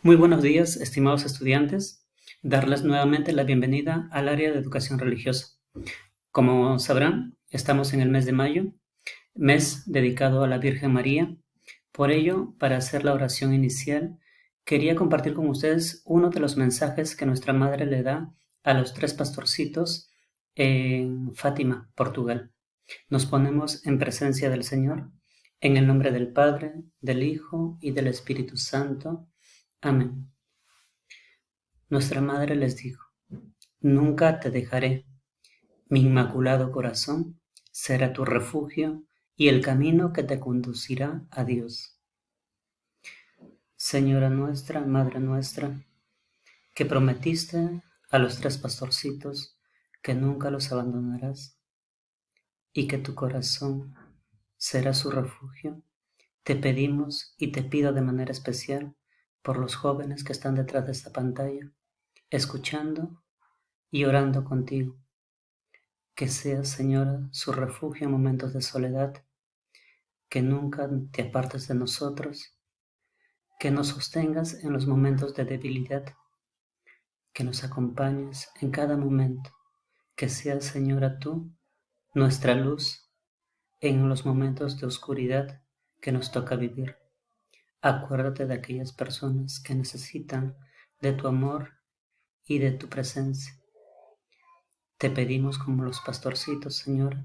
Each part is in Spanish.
Muy buenos días, estimados estudiantes. Darles nuevamente la bienvenida al área de educación religiosa. Como sabrán, estamos en el mes de mayo, mes dedicado a la Virgen María. Por ello, para hacer la oración inicial, quería compartir con ustedes uno de los mensajes que nuestra Madre le da a los 3 pastorcitos en Fátima, Portugal. Nos ponemos en presencia del Señor, en el nombre del Padre, del Hijo y del Espíritu Santo. Amén. Nuestra Madre les dijo: nunca te dejaré. Mi inmaculado corazón será tu refugio y el camino que te conducirá a Dios. Señora nuestra, Madre nuestra, que prometiste a los 3 pastorcitos que nunca los abandonarás y que tu corazón será su refugio, te pedimos y te pido de manera especial por los jóvenes que están detrás de esta pantalla, escuchando y orando contigo. Que seas, Señora, su refugio en momentos de soledad, que nunca te apartes de nosotros, que nos sostengas en los momentos de debilidad, que nos acompañes en cada momento, que seas, Señora, tú, nuestra luz en los momentos de oscuridad que nos toca vivir. Acuérdate de aquellas personas que necesitan de tu amor y de tu presencia. Te pedimos como los pastorcitos, Señora,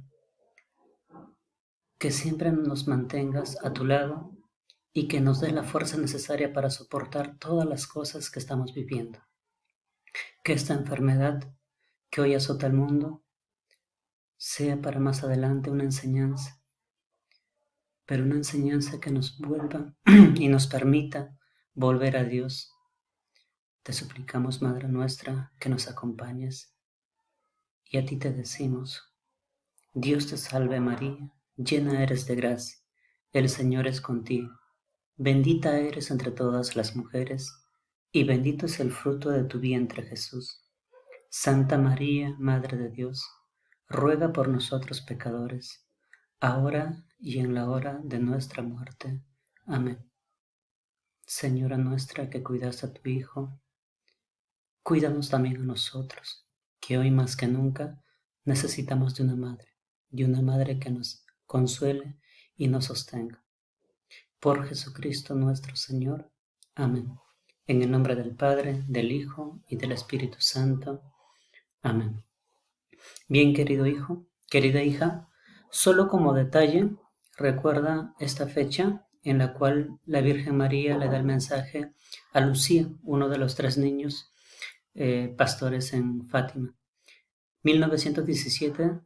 que siempre nos mantengas a tu lado y que nos des la fuerza necesaria para soportar todas las cosas que estamos viviendo. Que esta enfermedad que hoy azota el mundo sea para más adelante una enseñanza, pero una enseñanza que nos vuelva y nos permita volver a Dios. Te suplicamos, Madre nuestra, que nos acompañes, y a ti te decimos: Dios te salve María, llena eres de gracia, el Señor es contigo. Bendita eres entre todas las mujeres, y bendito es el fruto de tu vientre, Jesús. Santa María, Madre de Dios, ruega por nosotros pecadores, ahora y en la hora de nuestra muerte. Amén. Señora nuestra, que cuidas a tu Hijo, cuídanos también a nosotros, que hoy más que nunca necesitamos de una madre que nos consuele y nos sostenga. Por Jesucristo nuestro Señor. Amén. En el nombre del Padre, del Hijo y del Espíritu Santo. Amén. Bien, querido hijo, querida hija, solo como detalle, recuerda esta fecha en la cual la Virgen María le da el mensaje a Lucía, uno de los 3 niños pastores en Fátima. 1917,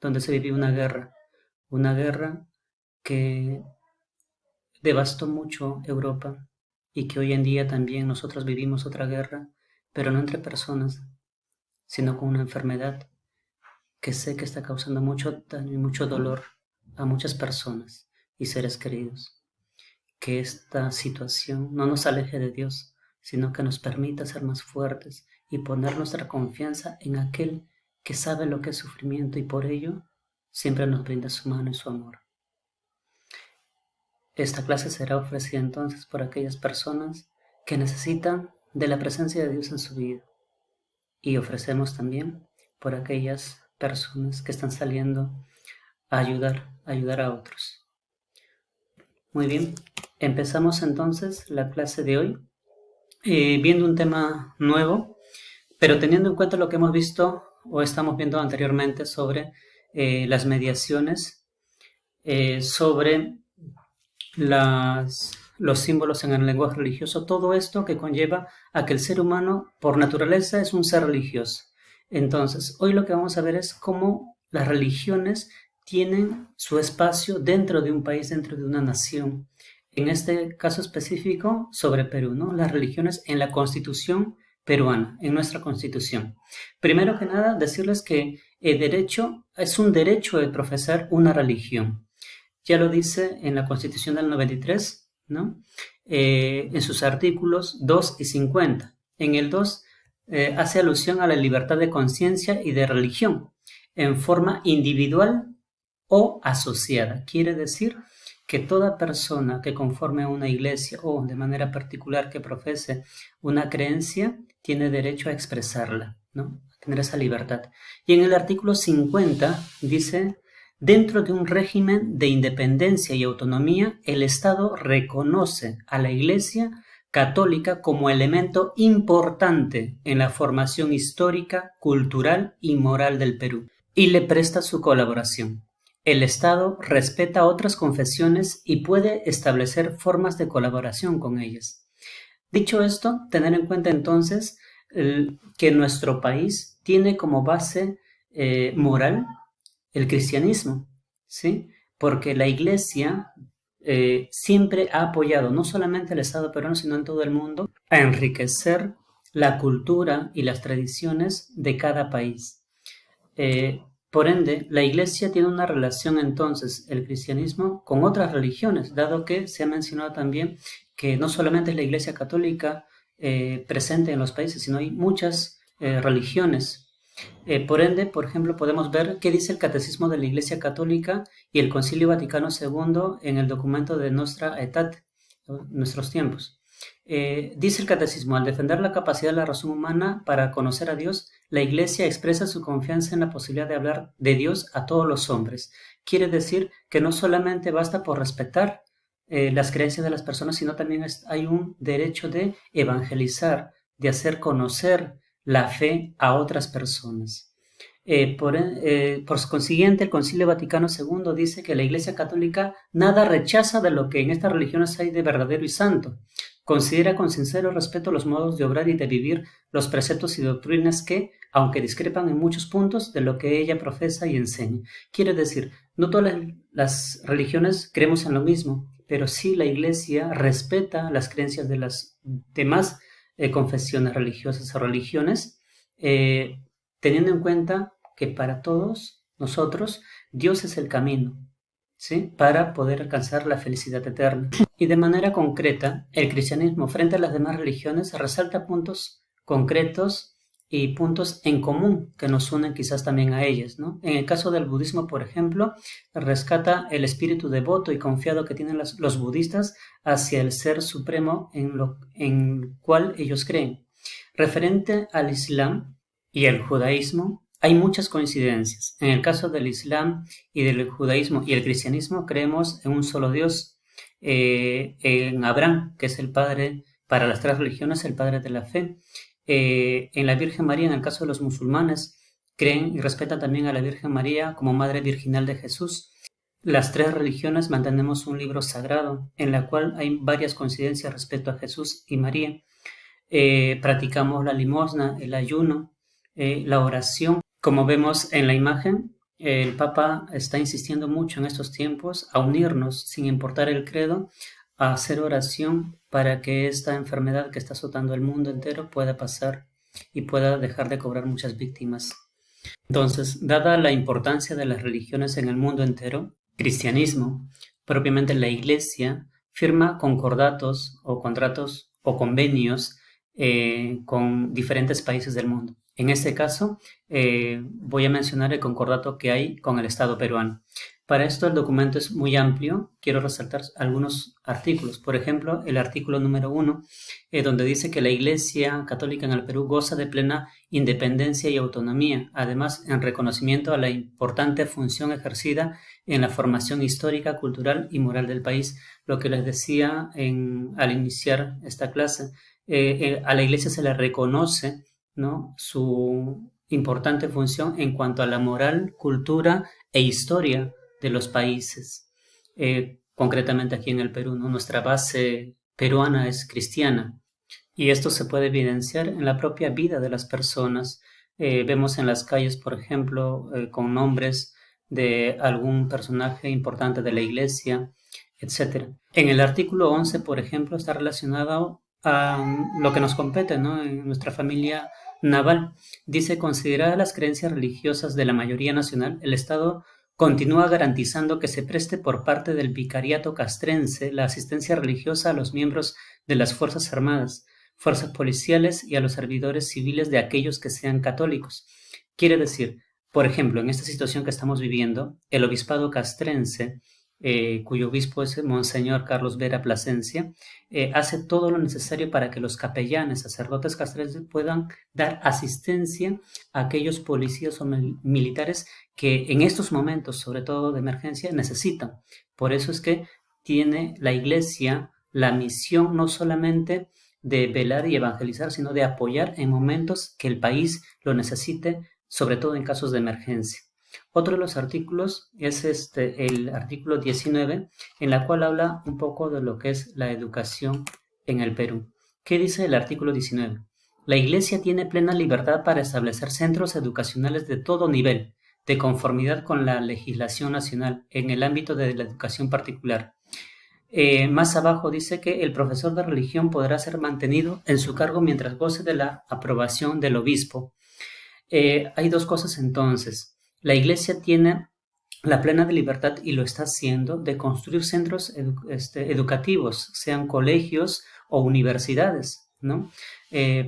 donde se vivió una guerra que devastó mucho Europa y que hoy en día también nosotros vivimos otra guerra, pero no entre personas, sino con una enfermedad que sé que está causando mucho daño y mucho dolor a muchas personas y seres queridos. Que esta situación no nos aleje de Dios, sino que nos permita ser más fuertes y poner nuestra confianza en aquel que sabe lo que es sufrimiento y por ello siempre nos brinda su mano y su amor. Esta clase será ofrecida entonces por aquellas personas que necesitan de la presencia de Dios en su vida, y ofrecemos también por aquellas personas que están saliendo a ayudar a otros. Muy bien, empezamos entonces la clase de hoy viendo un tema nuevo, pero teniendo en cuenta lo que hemos visto o estamos viendo anteriormente sobre las mediaciones, sobre los símbolos en el lenguaje religioso, todo esto que conlleva a que el ser humano por naturaleza es un ser religioso. Entonces, hoy lo que vamos a ver es cómo las religiones tienen su espacio dentro de un país, dentro de una nación. En este caso específico sobre Perú, ¿no? Las religiones en la Constitución peruana, en nuestra Constitución. Primero que nada, decirles que el derecho es un derecho de profesar una religión. Ya lo dice en la Constitución del 93, ¿no? En sus artículos 2 y 50. En el 2 hace alusión a la libertad de conciencia y de religión en forma individual o asociada. Quiere decir que toda persona que conforme una iglesia o de manera particular que profese una creencia tiene derecho a expresarla, ¿no? A tener esa libertad. Y en el artículo 50 dice: dentro de un régimen de independencia y autonomía, el Estado reconoce a la Iglesia católica como elemento importante en la formación histórica, cultural y moral del Perú, y le presta su colaboración. El Estado respeta otras confesiones y puede establecer formas de colaboración con ellas. Dicho esto, tener en cuenta entonces que nuestro país tiene como base moral el cristianismo, ¿sí? Porque la Iglesia siempre ha apoyado, no solamente al Estado peruano, sino en todo el mundo, a enriquecer la cultura y las tradiciones de cada país. Por ende, la Iglesia tiene una relación entonces, el cristianismo, con otras religiones, dado que se ha mencionado también que no solamente es la Iglesia católica presente en los países, sino hay muchas religiones. Por ende, por ejemplo, podemos ver qué dice el Catecismo de la Iglesia Católica y el Concilio Vaticano II en el documento de Nostra Aetate, nuestros tiempos. Dice el Catecismo: al defender la capacidad de la razón humana para conocer a Dios, la Iglesia expresa su confianza en la posibilidad de hablar de Dios a todos los hombres. Quiere decir que no solamente basta por respetar las creencias de las personas, sino también hay un derecho de evangelizar, de hacer conocer la fe a otras personas. Por consiguiente, el Concilio Vaticano II dice que la Iglesia Católica nada rechaza de lo que en estas religiones hay de verdadero y santo. Considera con sincero respeto los modos de obrar y de vivir, los preceptos y doctrinas que, aunque discrepan en muchos puntos de lo que ella profesa y enseña. Quiere decir, no todas las religiones creemos en lo mismo, pero sí la Iglesia respeta las creencias de las demás confesiones religiosas o religiones, teniendo en cuenta que para todos nosotros Dios es el camino, ¿sí? Para poder alcanzar la felicidad eterna. Y de manera concreta, el cristianismo frente a las demás religiones resalta puntos concretos y puntos en común que nos unen quizás también a ellas, ¿no? En el caso del budismo, por ejemplo, rescata el espíritu devoto y confiado que tienen los budistas hacia el ser supremo en el cual ellos creen. Referente al Islam y el judaísmo, hay muchas coincidencias. En el caso del Islam y del judaísmo y el cristianismo, creemos en un solo Dios, en Abraham, que es el padre para las tres religiones, el padre de la fe. En la Virgen María, en el caso de los musulmanes, creen y respetan también a la Virgen María como madre virginal de Jesús. Las tres religiones mantenemos un libro sagrado en la cual hay varias coincidencias respecto a Jesús y María. Practicamos la limosna, el ayuno, la oración. Como vemos en la imagen, el Papa está insistiendo mucho en estos tiempos a unirnos, sin importar el credo, a hacer oración para que esta enfermedad que está azotando el mundo entero pueda pasar y pueda dejar de cobrar muchas víctimas. Entonces, dada la importancia de las religiones en el mundo entero, cristianismo, propiamente la Iglesia, firma concordatos o contratos o convenios con diferentes países del mundo. En este caso, voy a mencionar el concordato que hay con el Estado peruano. Para esto el documento es muy amplio, quiero resaltar algunos artículos. Por ejemplo, el artículo número 1, donde dice que la Iglesia Católica en el Perú goza de plena independencia y autonomía, además en reconocimiento a la importante función ejercida en la formación histórica, cultural y moral del país. Lo que les decía al iniciar esta clase, a la Iglesia se le reconoce, ¿no?, su importante función en cuanto a la moral, cultura e historia de los países. Concretamente aquí en el Perú, ¿no? Nuestra base peruana es cristiana y esto se puede evidenciar en la propia vida de las personas. Vemos en las calles, por ejemplo, con nombres de algún personaje importante de la Iglesia, etc. En el artículo 11, por ejemplo, está relacionado a lo que nos compete, ¿no?, en nuestra familia naval. Dice: consideradas las creencias religiosas de la mayoría nacional, el Estado continúa garantizando que se preste por parte del Vicariato Castrense la asistencia religiosa a los miembros de las Fuerzas Armadas, fuerzas policiales y a los servidores civiles de aquellos que sean católicos. Quiere decir, por ejemplo, en esta situación que estamos viviendo, el Obispado Castrense cuyo obispo es Monseñor Carlos Vera Plasencia, hace todo lo necesario para que los capellanes, sacerdotes castrenses, puedan dar asistencia a aquellos policías o militares que en estos momentos, sobre todo de emergencia, necesitan. Por eso es que tiene la Iglesia la misión no solamente de velar y evangelizar, sino de apoyar en momentos que el país lo necesite, sobre todo en casos de emergencia. Otro de los artículos es el artículo 19, en la cual habla un poco de lo que es la educación en el Perú. ¿Qué dice el artículo 19? La Iglesia tiene plena libertad para establecer centros educacionales de todo nivel, de conformidad con la legislación nacional, en el ámbito de la educación particular. Más abajo dice que el profesor de religión podrá ser mantenido en su cargo mientras goce de la aprobación del obispo. Hay dos cosas entonces. La Iglesia tiene la plena de libertad, y lo está haciendo, de construir centros educativos, sean colegios o universidades, ¿no?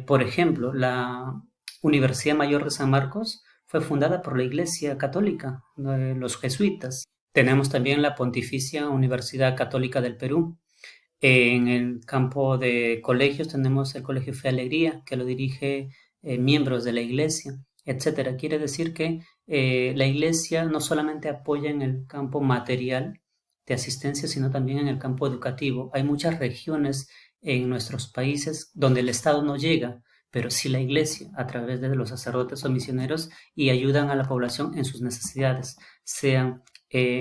Por ejemplo, la Universidad Mayor de San Marcos fue fundada por la Iglesia Católica, los jesuitas. Tenemos también la Pontificia Universidad Católica del Perú. En el campo de colegios tenemos el Colegio Fe Alegría, que lo dirige miembros de la Iglesia, etcétera. Quiere decir que la Iglesia no solamente apoya en el campo material de asistencia, sino también en el campo educativo. Hay muchas regiones en nuestros países donde el Estado no llega, pero sí la Iglesia, a través de los sacerdotes o misioneros, y ayudan a la población en sus necesidades, sean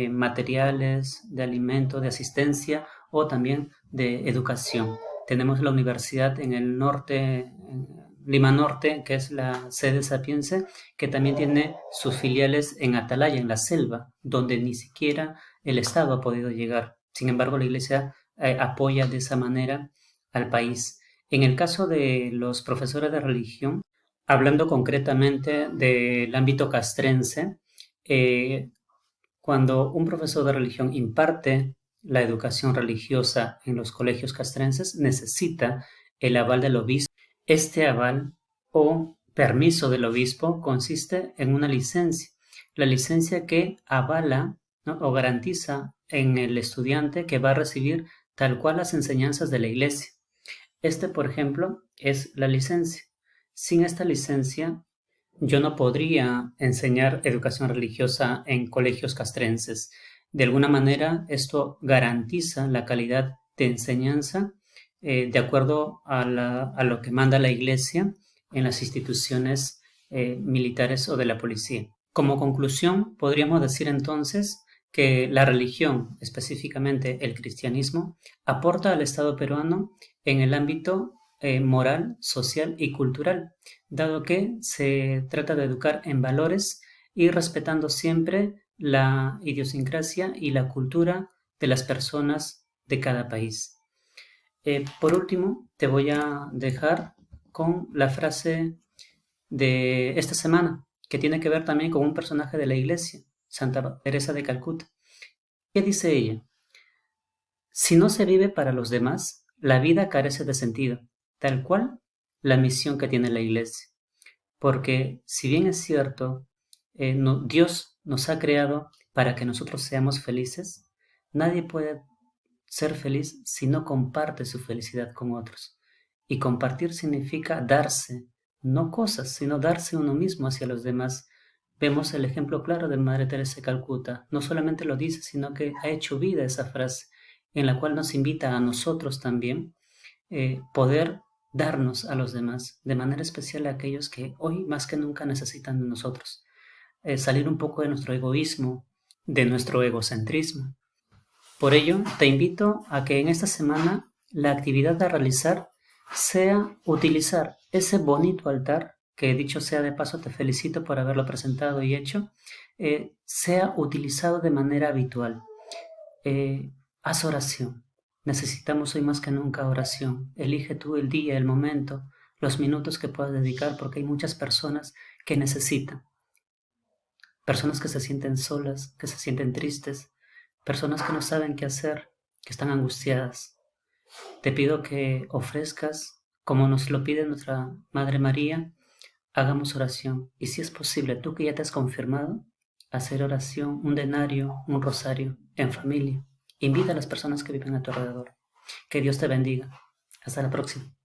materiales, de alimento, de asistencia o también de educación. Tenemos la universidad en el norte, en Lima Norte, que es la sede sapiense, que también tiene sus filiales en Atalaya, en la selva, donde ni siquiera el Estado ha podido llegar. Sin embargo, la Iglesia apoya de esa manera al país. En el caso de los profesores de religión, hablando concretamente del ámbito castrense, cuando un profesor de religión imparte la educación religiosa en los colegios castrenses, necesita el aval del obispo. Este aval o permiso del obispo consiste en una licencia, la licencia que avala, ¿no?, o garantiza en el estudiante que va a recibir tal cual las enseñanzas de la Iglesia. Por ejemplo, es la licencia. Sin esta licencia, yo no podría enseñar educación religiosa en colegios castrenses. De alguna manera, esto garantiza la calidad de enseñanza de acuerdo a lo que manda la Iglesia en las instituciones militares o de la policía. Como conclusión, podríamos decir entonces que la religión, específicamente el cristianismo, aporta al Estado peruano en el ámbito moral, social y cultural, dado que se trata de educar en valores y respetando siempre la idiosincrasia y la cultura de las personas de cada país. Por último, te voy a dejar con la frase de esta semana, que tiene que ver también con un personaje de la Iglesia, Santa Teresa de Calcuta. ¿Qué dice ella? Si no se vive para los demás, la vida carece de sentido, tal cual la misión que tiene la Iglesia. Porque si bien es cierto, Dios nos ha creado para que nosotros seamos felices, nadie puede ser feliz si no comparte su felicidad con otros. Y compartir significa darse, no cosas, sino darse uno mismo hacia los demás. Vemos el ejemplo claro de Madre Teresa de Calcuta. No solamente lo dice, sino que ha hecho vida esa frase, en la cual nos invita a nosotros también poder darnos a los demás, de manera especial a aquellos que hoy más que nunca necesitan de nosotros. Salir un poco de nuestro egoísmo, de nuestro egocentrismo. Por ello, te invito a que en esta semana la actividad a realizar sea utilizar ese bonito altar, que dicho sea de paso te felicito por haberlo presentado y hecho, sea utilizado de manera habitual. Haz oración. Necesitamos hoy más que nunca oración. Elige tú el día, el momento, los minutos que puedas dedicar, porque hay muchas personas que necesitan. Personas que se sienten solas, que se sienten tristes, personas que no saben qué hacer, que están angustiadas. Te pido que ofrezcas, como nos lo pide nuestra Madre María, hagamos oración. Y si es posible, tú que ya te has confirmado, hacer oración, un denario, un rosario en familia. Invita a las personas que viven a tu alrededor. Que Dios te bendiga. Hasta la próxima.